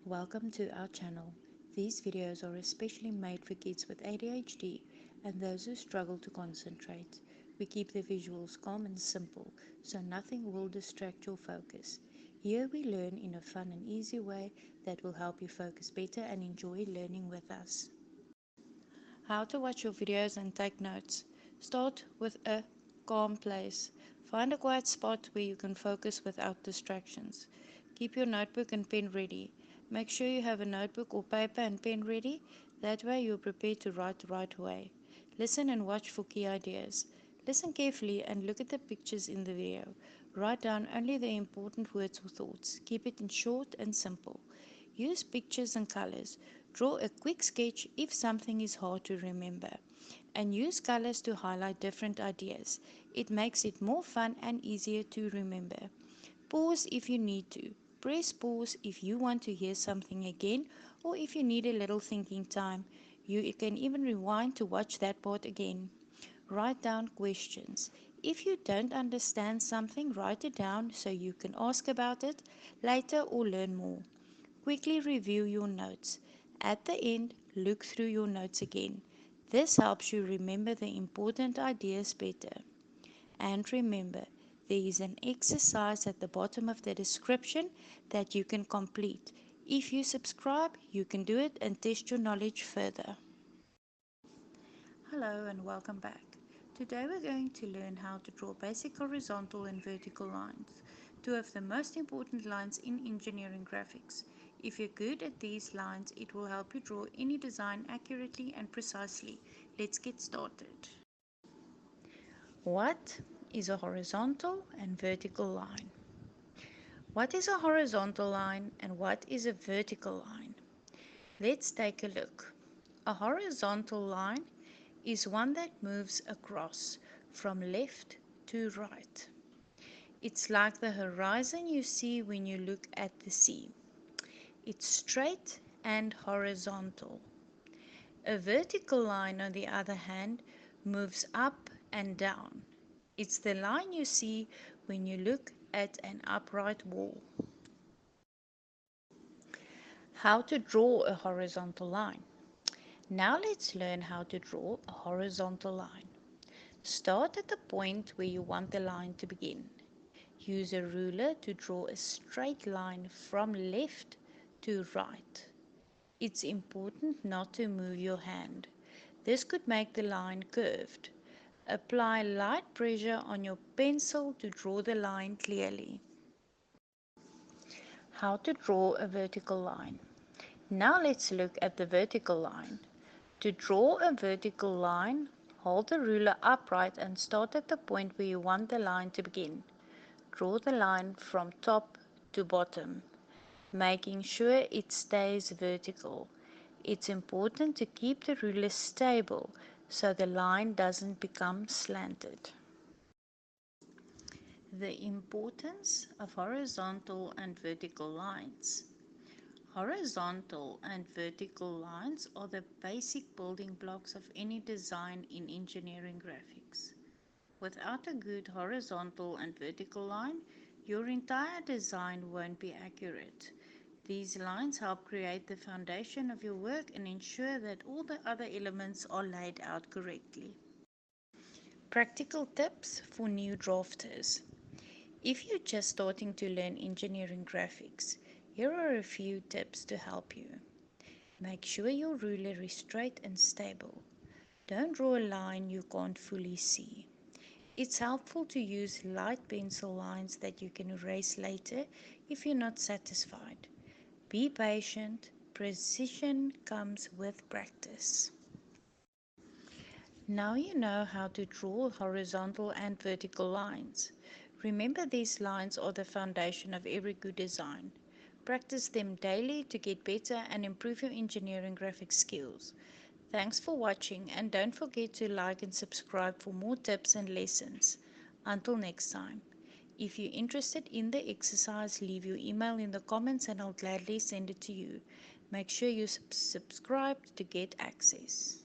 Welcome to our channel. These videos are especially made for kids with ADHD and those who struggle to concentrate. We keep the visuals calm and simple, so nothing will distract your focus. Here we learn in a fun and easy way that will help you focus better and enjoy learning with us. How to watch your videos and take notes. Start with a calm place. Find a quiet spot where you can focus without distractions. Keep your notebook and pen ready. Make sure you have a notebook or paper and pen ready. That way you're prepared to write the right way. Listen and watch for key ideas. Listen carefully and look at the pictures in the video. Write down only the important words or thoughts. Keep it in short and simple. Use pictures and colors. Draw a quick sketch if something is hard to remember. And use colors to highlight different ideas. It makes it more fun and easier to remember. Pause if you need to. Press pause if you want to hear something again or if you need a little thinking time. You can even rewind to watch that part again. Write down questions. If you don't understand something, write it down so you can ask about it later or learn more. Quickly review your notes. At the end, look through your notes again. This helps you remember the important ideas better. And remember, there is an exercise at the bottom of the description that you can complete. If you subscribe, you can do it and test your knowledge further. Hello and welcome back. Today we're going to learn how to draw basic horizontal and vertical lines, two of the most important lines in engineering graphics. If you're good at these lines, it will help you draw any design accurately and precisely. Let's get started. What is a horizontal and vertical line? What is a horizontal line and what is a vertical line? Let's take a look. A horizontal line is one that moves across from left to right. It's like the horizon you see when you look at the sea. It's straight and horizontal. A vertical line, on the other hand, moves up and down. It's the line you see when you look at an upright wall. How to draw a horizontal line. Now let's learn how to draw a horizontal line. Start at the point where you want the line to begin. Use a ruler to draw a straight line from left to right. It's important not to move your hand. This could make the line curved. Apply light pressure on your pencil to draw the line clearly. How to draw a vertical line. Now let's look at the vertical line. To draw a vertical line, hold the ruler upright and start at the point where you want the line to begin. Draw the line from top to bottom, making sure it stays vertical. It's important to keep the ruler stable so the line doesn't become slanted. The importance of horizontal and vertical lines. Horizontal and vertical lines are the basic building blocks of any design in engineering graphics. Without a good horizontal and vertical line, your entire design won't be accurate. These lines help create the foundation of your work and ensure that all the other elements are laid out correctly. Practical tips for new drafters. If you're just starting to learn engineering graphics, here are a few tips to help you. Make sure your ruler is straight and stable. Don't draw a line you can't fully see. It's helpful to use light pencil lines that you can erase later if you're not satisfied. Be patient. Precision comes with practice. Now you know how to draw horizontal and vertical lines. Remember, these lines are the foundation of every good design. Practice them daily to get better and improve your engineering graphics skills. Thanks for watching and don't forget to like and subscribe for more tips and lessons. Until next time. If you're interested in the exercise, leave your email in the comments and I'll gladly send it to you. Make sure you subscribe to get access.